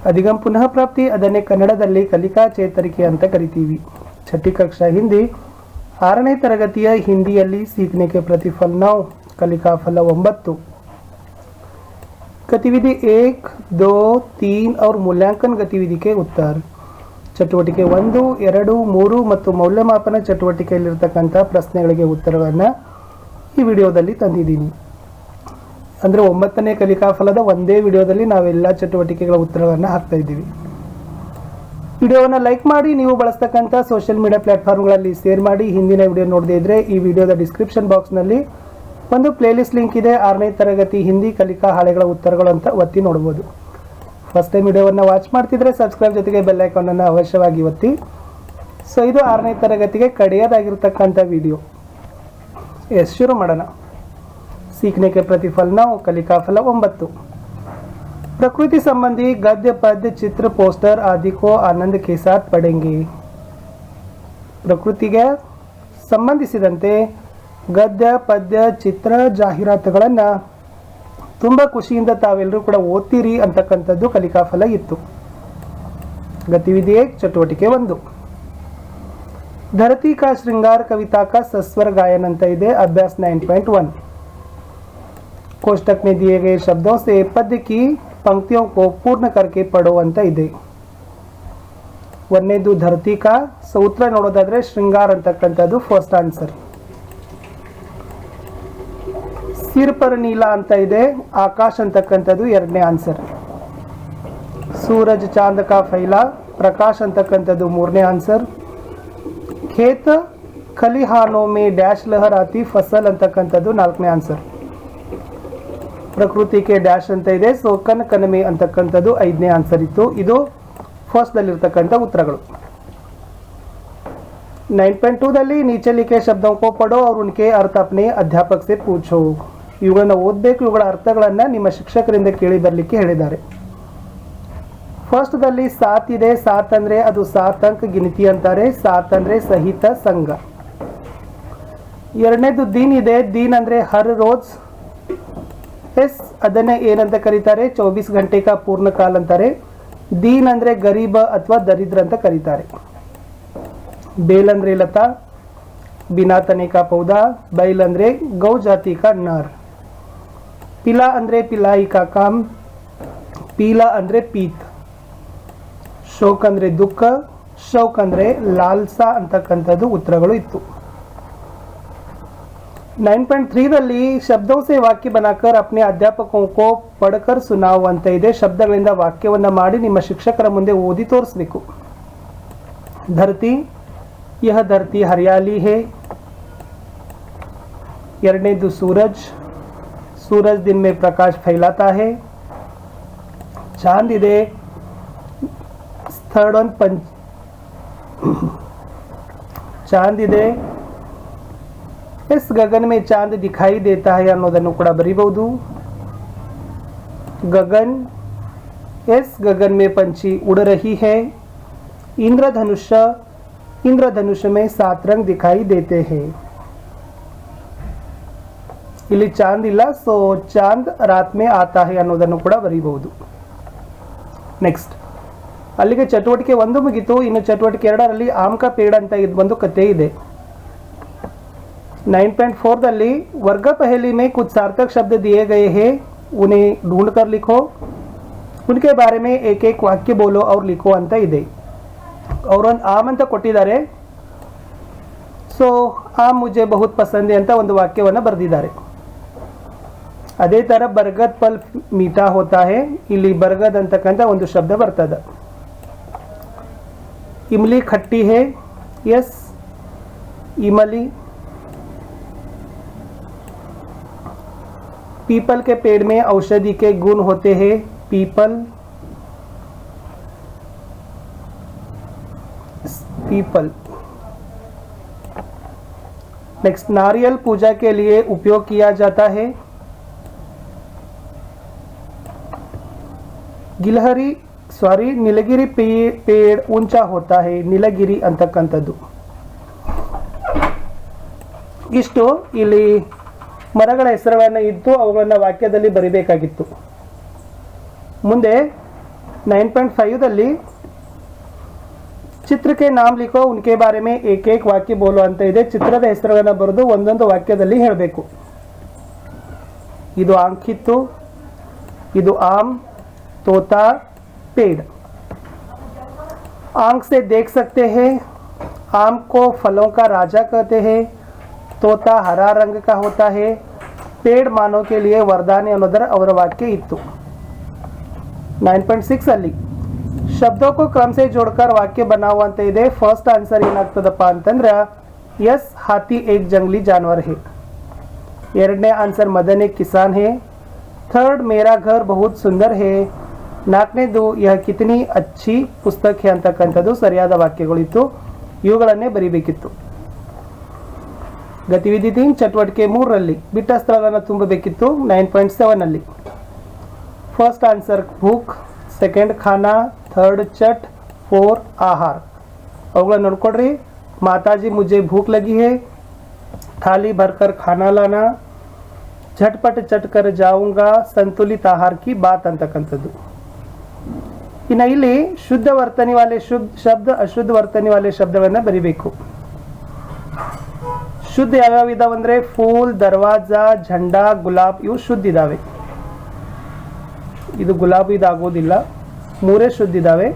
अधिगम पुनः प्राप्ति ಅದನ್ನೇ ಕನ್ನಡದಲ್ಲಿ ಕಲಿಕಾ ಚೇತರಿಕೆ ಅಂತ ಕರಿತೀವಿ. छठी कक्षा हिंदी 6ನೇ ತರಗತಿಯ ಹಿಂದಿಯಲ್ಲಿ सीखने के प्रतिफल 9 कलिका फल 9 गतिविधि 1, 2, 3 और मूल्यांकन गतिविधि के उत्तर. ಚಟುವಟಿಕೆ 1, 2, 3 ಮತ್ತು ಮೌಲ್ಯಮಾಪನ ಚಟುವಟಿಕೆಯಲ್ಲಿರತಕ್ಕಂಥ ಪ್ರಶ್ನೆಗಳಿಗೆ ಉತ್ತರಗಳನ್ನು ಈ ವಿಡಿಯೋದಲ್ಲಿ ತಂದಿದ್ದೀನಿ. ಅಂದರೆ 9ನೇ ಕಲಿಕಾಫಲದ ಒಂದೇ ವಿಡಿಯೋದಲ್ಲಿ ನಾವೆಲ್ಲ ಚಟುವಟಿಕೆಗಳ ಉತ್ತರಗಳನ್ನು ಹಾಕ್ತಾ ಇದ್ದೀವಿ. ವಿಡಿಯೋವನ್ನು ಲೈಕ್ ಮಾಡಿ, ನೀವು ಬಳಸ್ತಕ್ಕಂಥ ಸೋಷಿಯಲ್ ಮೀಡಿಯಾ ಪ್ಲಾಟ್ಫಾರ್ಮ್ಗಳಲ್ಲಿ ಶೇರ್ ಮಾಡಿ. ಹಿಂದಿನ ವಿಡಿಯೋ ನೋಡದೇ ಇದ್ದರೆ ಈ ವಿಡಿಯೋದ ಡಿಸ್ಕ್ರಿಪ್ಷನ್ ಬಾಕ್ಸ್ನಲ್ಲಿ ಒಂದು ಪ್ಲೇಲಿಸ್ಟ್ ಲಿಂಕ್ ಇದೆ. 6ನೇ ತರಗತಿ ಹಿಂದಿ ಕಲಿಕಾ ಹಾಳೆಗಳ ಉತ್ತರಗಳು ಅಂತ ಒತ್ತಿ ನೋಡ್ಬೋದು. ಫಸ್ಟ್ ಟೈಮ್ ವಿಡಿಯೋವನ್ನು ವಾಚ್ ಮಾಡ್ತಿದ್ರೆ ಸಬ್ಸ್ಕ್ರೈಬ್ ಜೊತೆಗೆ ಬೆಲ್ ಐಕಾನನ್ನು ಅವಶ್ಯವಾಗಿ ಒತ್ತಿ. ಸೊ ಇದು 6ನೇ ತರಗತಿಗೆ ಕಡೆಯದಾಗಿರ್ತಕ್ಕಂಥ ವಿಡಿಯೋ. ಶುರು ಮಾಡೋಣ. सीखने के प्रतिफल 9 कलिका फल 9. प्रकृति संबंधी गद्य पद्य चित्र पोस्टर आदि को आनंद के साथ पढ़ेंगे. ಪ್ರಕೃತಿಗೆ ಸಂಬಂಧಿಸಿದಂತೆ ಗದ್ಯ ಪದ್ಯ ಚಿತ್ರ ಜಾಹೀರಾತುಗಳನ್ನು ತುಂಬ ಖುಷಿಯಿಂದ ತಾವೆಲ್ಲರೂ ಕೂಡ ಓದ್ತೀರಿ ಅಂತಕ್ಕಂಥದ್ದು ಕಲಿಕಾಫಲ ಇತ್ತು. ಗತಿವಿಧಿ 1 ಚಟುವಟಿಕೆ 1 धरती का श्रृंगार कविता का सस्वर गायन ಅಂತ ಇದೆ. अभ्यास 9.1 कोष्टक में दिए गए शब्दों से पद्य की पंक्तियों को पूर्ण करके पढ़ो ಅಂತ ಇದೆ. ಒಂದನೇದು ಧರತಿ ಕಾ, ಸೂತ್ರ ನೋಡೋದಾದ್ರೆ ಶೃಂಗಾರ ಅಂತಕ್ಕಂಥದ್ದು first answer. Sir per Neela ಅಂತ ಇದೆ, ಆಕಾಶ್ ಅಂತಕ್ಕಂಥದ್ದು ಎರಡನೇ ಆನ್ಸರ್. ಸೂರಜ್ ಚಾಂದ್ ಕಾ ಫೈಲಾ, ಪ್ರಕಾಶ್ ಅಂತಕ್ಕಂಥದ್ದು ಮೂರನೇ ಆನ್ಸರ್. ಖೇತ್ ಖಲಿಹಾನೋ ಮೇ ಡ್ಯಾಶ್ ಲಹರ್ ಆತಿ ಫಸಲ್ ಅಂತಕ್ಕಂಥದ್ದು ನಾಲ್ಕನೇ ಆನ್ಸರ್. ಪ್ರಕೃತಿ ಕೆ ಡ್ಯಾಶ್ ಅಂತ ಇದೆ, ಸೊ ಕನ್ ಕನಮೆ ಅಂತಕ್ಕಂಥದ್ದು 5ನೇ ಆನ್ಸರ್ ಇತ್ತು. ಇದು ಫಸ್ಟ್ದಲ್ಲಿರ್ತಕ್ಕಂಥ ಉತ್ತರಗಳು. 9.2ದಲ್ಲಿ ನೀಚೆ ಲಿಖೆ ಶಬ್ದೋं को पढ़ो और उनके अर्थ अपने अध्यापक से पूछो. ಇವುಗಳನ್ನು ಓದಬೇಕು, ಇವುಗಳ ಅರ್ಥಗಳನ್ನು ನಿಮ್ಮ ಶಿಕ್ಷಕರಿಂದ ಕೇಳಿ ಬರಲಿಕ್ಕೆ ಹೇಳಿದ್ದಾರೆ. ಫಸ್ಟ್ದಲ್ಲಿ ಸಾತ್ ಇದೆ. ಸಾತ್ ಅಂದರೆ ಅದು 7 ಅಂಕ ಗಿನತಿ ಅಂತಾರೆ. ಸಾತ್ ಅಂದರೆ ಸಹಿತ ಸಂಘ. ಎರಡನೇದು ದೀನ್ ಇದೆ. ದೀನ್ ಅಂದರೆ ಹರ್ ರೋಜ್. ಎಸ್ ಅದನ್ನೇ ಏನಂತ ಕರೀತಾರೆ, 24 ಗಂಟೆ ಕಾ ಪೂರ್ಣ ಕಾಲ ಅಂತಾರೆ. ದೀನ್ ಅಂದರೆ ಗರೀಬ ಅಥವಾ ದರಿದ್ರ ಅಂತ ಕರೀತಾರೆ. ಬೇಲ್ ಅಂದರೆ ಲತಾ, ಬಿನಾ ತನೆ ಕಾ ಪೌಧಾ. ಬೈಲ್ ಅಂದರೆ ಗೌ ಜಾತಿ ಕಾ ನರ್. ಪಿಲಾ ಅಂದರೆ ಪಿಲಾಯಿ ಕಾ ಕಾಮ್. ಪೀಲಾ ಅಂದರೆ ಪೀತ್. ಶೋಕ್ ಅಂದರೆ ದುಃಖ. ಶೌಕ್ ಅಂದರೆ ಲಾಲ್ಸಾ ಅಂತಕ್ಕಂಥದ್ದು ಉತ್ತರಗಳು ಇತ್ತು. 9.3ದಲ್ಲಿ ಶಬ್ದೋं से वाक्य बनाकर अपने अध्यापकों को पढ़कर सुनाओ ಅಂತ ಇದೆ. ಶಬ್ದಗಳಿಂದ ವಾಕ್ಯವನ್ನು ಮಾಡಿ ನಿಮ್ಮ ಶಿಕ್ಷಕರ ಮುಂದೆ ಓದಿ ತೋರಿಸಬೇಕು. धरती, यह धरती हरियाली है. ಎರಡನೇದು सूरज, सूरज दिन में प्रकाश फैलाता है. चांद ಇದೆ. थर्ड वन चांद ಇದೆ. इस गगन में चांद दिखाई देता है ಅನ್ನೋದನ್ನು ಕೂಡ ಬರೀಬಹುದು. गगन, इस गगन में पंछी उड़ रही है. इंद्रधनुष, इंद्रधनुष में 7 रंग दिखाई देते हैं. ಇಲ್ಲಿ ಚಾಂದ್ ಇಲ್ಲ, ಸೊ ಚಾಂದ್ ರಾತ್ ಮೇ ಆತಾ ಹೈ ಅನ್ನೋದನ್ನು ಕೂಡ ಬರೀಬಹುದು. ನೆಕ್ಸ್ಟ್, ಅಲ್ಲಿಗೆ ಚಟುವಟಿಕೆ 1 ಮುಗಿತು. ಇನ್ನು ಚಟುವಟಿಕೆ 2ರಲ್ಲಿ ಆಮ್ ಕಾ ಪೇಡ್ ಅಂತ ಒಂದು ಕಥೆ ಇದೆ. 9.4ದಲ್ಲಿ वर्ग पहेली में कुछ सार्थक शब्द दिए गए हैं, उन्हें ढूंढ कर लिखो. उनके बारे में एक एक वाक्य बोलो और लिखो ಅಂತ ಇದೆ. ಅವರೊಂದು ಆಮ್ ಅಂತ ಕೊಟ್ಟಿದ್ದಾರೆ. ಸೊ ಆಮ್ ಮುझे बहुत पसंद है ಅಂತ ಒಂದು ವಾಕ್ಯವನ್ನು ಬರೆದಿದ್ದಾರೆ. ಅದೇ ಥರ ಬರ್ಗದ್ ಫಲ್ ಮೀಠಾ ಹೋತಾ ಹೈ. ಇಲ್ಲಿ ಬರ್ಗದ್ ಅಂತಕ್ಕಂಥ ಒಂದು ಶಬ್ದ ಬರ್ತದೆ. इमली खट्टी है. यस, इमली. पीपल के पेड़ में औषधि के गुण होते हैं. People, people. नेक्स्ट, नारियल पूजा के लिए उपयोग किया जाता है. गिलहरी नीलगिरी पेड़ ऊंचा होता है. नीलगिरी ಅಂತಕ್ಕಂಥದ್ದು. ಇಷ್ಟು ಇಲ್ಲಿ ಮರಗಳ ಹೆಸರುಗಳನ್ನು ಇದ್ದು ಅವುಗಳನ್ನು ವಾಕ್ಯದಲ್ಲಿ ಬರಿಬೇಕಾಗಿತ್ತು. ಮುಂದೆ 9.5ದಲ್ಲಿ ಚಿತ್ರ ಕೆ ನಾಮ್ ಲಿಖೋ ಉನ್ಕೆ ಬಾರೆ ಮೇ ಏಕ್ ಏಕ್ ವಾಕ್ಯ ಬೋಲೋ ಅಂತ ಇದೆ. ಚಿತ್ರದ ಹೆಸರುಗಳನ್ನು ಬರೆದು ಒಂದೊಂದು ವಾಕ್ಯದಲ್ಲಿ ಹೇಳಬೇಕು. ಇದು ಆಂಖಿತ್ತು, ಇದು ಆಮ್, तोता, पेड़. आंख से देख सकते हैं. आम को फलों का राजा कहते हैं. तोता हरा रंग का होता है. पेड़ मानव के लिए वरदान ಅನ್ನೋದರ ಅವರ ವಾಕ್ಯ ಇತ್ತು. 9.6 ಅಲ್ಲಿ ಶಬ್ದों को क्रम से जोड़कर वाक्य बनाओ ಅಂತ ಇದೆ. ಫಸ್ಟ್ ಆನ್ಸರ್ ಏನಾಗ್ತದಪ್ಪ ಅಂತಂದ್ರೆ यस हाथी एक जंगली जानवर है. ಎರಡನೇ ಆನ್ಸರ್ मदन एक किसान है. थर्ड मेरा घर बहुत सुंदर है. ನಾಲ್ಕನೇದು यह कितनी अच्छी पुस्तक है ಅಂತಕ್ಕಂಥದ್ದು ಸರಿಯಾದ ವಾಕ್ಯಗಳಿತ್ತು. ಇವುಗಳನ್ನೇ ಬರೀಬೇಕಿತ್ತು. ಗತಿವಿಧಿ 3 ಚಟುವಟಿಕೆ 3ರಲ್ಲಿ ಬಿಟ್ಟ ಸ್ಥಳಗಳನ್ನು ತುಂಬಬೇಕಿತ್ತು. 9.7 ಅಲ್ಲಿ ಫಸ್ಟ್ ಆನ್ಸರ್ ಭೂಕ್, ಸೆಕೆಂಡ್ ಖಾನಾ, ಥರ್ಡ್ ಚಟ್, 4 ಆಹಾರ. ಅವುಗಳನ್ನು ನೋಡ್ಕೊಡ್ರಿ. ಮಾತಾಜಿ ಮುझे भूख लगी है. थाली भरकर खाना लाना. झटपट चट कर जाऊंगा. संतुलित आहार की बात ಅಂತಕ್ಕಂಥದ್ದು. ಇನ್ನು ಇಲ್ಲಿ ಶುದ್ಧ ವರ್ತನೆ ವಾಲೆ ಶಬ್ದ, ಅಶುದ್ಧ ವರ್ತನೆ ವಾಲೆ ಶಬ್ದಗಳನ್ನು ಬರಿಬೇಕು. ಶುದ್ಧ ಯಾವ್ಯಾವ ಇದಾವೆ ಅಂದ್ರೆ ಫೂಲ್, ದರ್ವಾಜಾ, ಝಂಡಾ, ಗುಲಾಬ್ ಇವು ಶುದ್ಧ ಇದಾವೆ. ಇದು ಗುಲಾಬ್ ಇದಾಗೋದಿಲ್ಲ. ಮೂರೇ ಶುದ್ಧ ಇದಾವೆ.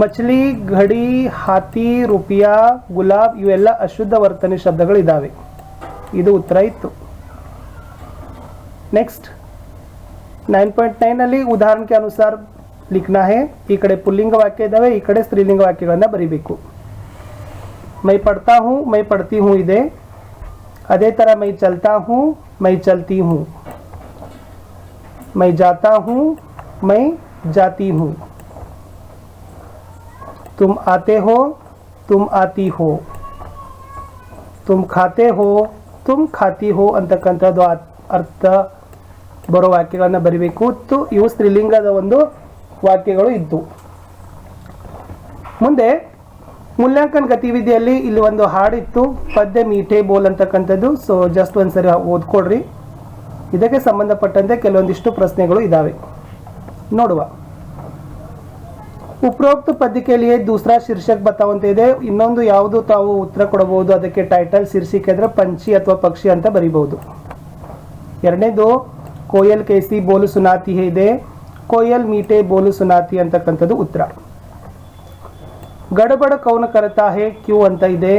ಮछली, ಘಡಿ, ಹಾತಿ, ರೂಪಿಯಾ, ಗುಲಾಬ್ ಇವೆಲ್ಲ ಅಶುದ್ಧ ವರ್ತನೆ ಶಬ್ದಗಳು ಇದಾವೆ. ಇದು ಉತ್ತರ ಇತ್ತು. नेक्स्ट 9.9 ಅಲ್ಲಿ ಉದಾಹರಣೆ के अनुसार लिखना है. ಈ ಕಡೆ ಪುಲ್ಲಿಂಗ ವಾಕ್ಯ ಇದಾವೆ, ಈ ಕಡೆ ಸ್ತ್ರೀಲಿಂಗ ವಾಕ್ಯಗಳನ್ನು ಬರೀಬೇಕು. मैं पढ़ता हूँ, मैं पढ़ती हूँ ಇದೆ. ಅದೇ ತರ मैं चलता हूँ, मैं चलती हूँ. मैं जाता हूँ, मैं जाती हूँ. तुम आते हो, तुम आती हो. तुम खाते हो, तुम खाती हो ಅಂತಕ್ಕಂಥದ್ದು ಅರ್ಥ ಬರೋ ವಾಕ್ಯಗಳನ್ನು ಬರಿಬೇಕು. ಇವು ಸ್ತ್ರೀಲಿಂಗದ ಒಂದು ವಾಕ್ಯಗಳು ಇದ್ದು. ಮುಂದೆ ಮೂಲ್ಯಾಂಕನ ಗತಿವಿಧಿಯಲ್ಲಿ ಇಲ್ಲಿ ಒಂದು ಹಾಡಿತ್ತು, ಪದ್ಯ ಮೀಠೆ ಬೋಲ್ ಅಂತಕ್ಕಂಥದ್ದು. ಸೊ ಜಸ್ಟ್ ಒಂದ್ಸರಿ ಓದ್ಕೊಡ್ರಿ. ಇದಕ್ಕೆ ಸಂಬಂಧಪಟ್ಟಂತೆ ಕೆಲವೊಂದಿಷ್ಟು ಪ್ರಶ್ನೆಗಳು ಇದಾವೆ, ನೋಡುವ. ಉಪರೋಕ್ತ ಪದ್ಯ के लिए दूसरा शीर्षक बताओ ಅಂತ ಇದೆ. ಇನ್ನೊಂದು ಯಾವುದು ತಾವು ಉತ್ತರ ಕೊಡಬಹುದು. ಅದಕ್ಕೆ ಟೈಟಲ್ ಶೀರ್ಷಿಕೆ ಅಂದ್ರೆ ಪಂಚಿ ಅಥವಾ ಪಕ್ಷಿ ಅಂತ ಬರೀಬಹುದು. ಎರಡನೇದು ಕೋಯಲ್ ಕೇಸಿ ಬೋಲು ಸುನಾತಿ ಇದೆ. ಕೋಯಲ್ ಮೀಟೆ ಬೋಲು ಸುನಾತಿ ಅಂತಕ್ಕಂಥದ್ದು ಉತ್ತರ. ಗಡಬಡ ಕೌನ್ ಕರ್ತಾ ಹೇ ಕ್ಯೂ ಅಂತ ಇದೆ.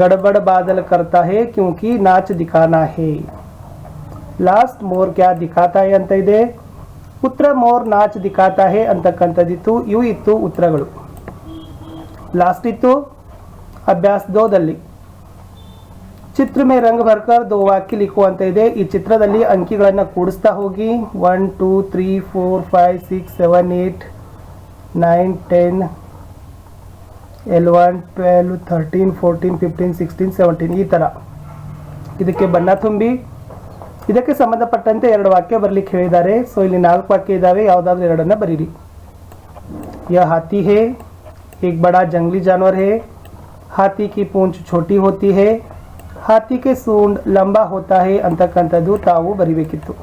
ಗಡಬಡ ಬಾದಲ್ ಕರ್ತಾ ಹೇ ಕ್ಯೂಂಕಿ ನಾಚ್ ದಿಖಾನಾ ಹೇ. ಲಾಸ್ಟ್ ಮೋರ್ ಕ್ಯಾ ದಿಖಾತಾ ಹೇ ಅಂತ ಇದೆ. ಉತ್ತರ ಮೋರ್ ನಾಚ್ ದಿಖಾತಾ ಹೇ ಅಂತಕ್ಕಂಥದ್ದಿತ್ತು. ಇವು ಇತ್ತು ಉತ್ತರಗಳು. ಲಾಸ್ಟ್ ಇತ್ತು ಅಭ್ಯಾಸ 2ದಲ್ಲಿ ಚಿತ್ರ ಮೇ ರಂಗ್ ಭರ್ಕರ್ 2 ವಾಕ್ಯ ಲಿಖೋ ಅಂತ ಇದೆ. ಈ ಚಿತ್ರದಲ್ಲಿ ಅಂಕಿಗಳನ್ನು ಕೂಡಿಸ್ತಾ ಹೋಗಿ 1 2 3 4 5 6 7 8 9 10 11 12 13 14 15 16 17 ಈ ತರ ಇದಕ್ಕೆ ಬಣ್ಣ ತುಂಬಿ ಇದಕ್ಕೆ ಸಂಬಂಧಪಟ್ಟಂತೆ 2 ವಾಕ್ಯ ಬರಲಿಕ್ಕೆ ಹೇಳಿದ್ದಾರೆ. ಸೊ ಇಲ್ಲಿ 4 ವಾಕ್ಯ ಇದಾವೆ, ಯಾವುದಾದ್ರೂ 2 ಬರೀರಿ. यह हाथी है, एक बड़ा जंगली जानवर है. हाथी की पूंछ छोटी होती है. हाथी के सूंड लंबा होता है ಅಂತಕ್ಕಂಥದ್ದು ತಾವು ಬರಿಬೇಕಿತ್ತು.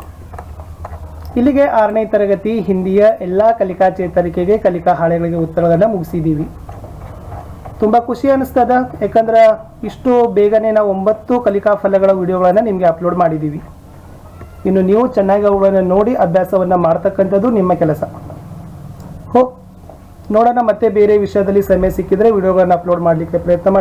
ಇಲ್ಲಿಗೆ 6ನೇ ತರಗತಿ ಹಿಂದಿಯ ಎಲ್ಲ ಕಲಿಕಾ ಚೇತರಿಕೆಗೆ ಕಲಿಕಾ ಹಾಳೆಗಳಿಗೆ ಉತ್ತರಗಳನ್ನು ಮುಗಿಸಿದ್ದೀವಿ. ತುಂಬ ಖುಷಿ ಅನಿಸ್ತದ, ಯಾಕಂದ್ರೆ ಇಷ್ಟು ಬೇಗನೆ ನಾವು 9 ಕಲಿಕಾ ಫಲಗಳ ವಿಡಿಯೋಗಳನ್ನು ನಿಮಗೆ ಅಪ್ಲೋಡ್ ಮಾಡಿದ್ದೀವಿ. ಇನ್ನು ನೀವು ಚೆನ್ನಾಗಿ ಅವುಗಳನ್ನು ನೋಡಿ ಅಭ್ಯಾಸವನ್ನು ಮಾಡ್ತಕ್ಕಂಥದ್ದು ನಿಮ್ಮ ಕೆಲಸ. ನೋಡೋಣ ಮತ್ತೆ ಬೇರೆ ವಿಷಯದಲ್ಲಿ ಸಮಯ ಸಿಕ್ಕಿದ್ರೆ ವಿಡಿಯೋಗಳನ್ನು ಅಪ್ಲೋಡ್ ಮಾಡಲಿಕ್ಕೆ ಪ್ರಯತ್ನ ಮಾಡಿ.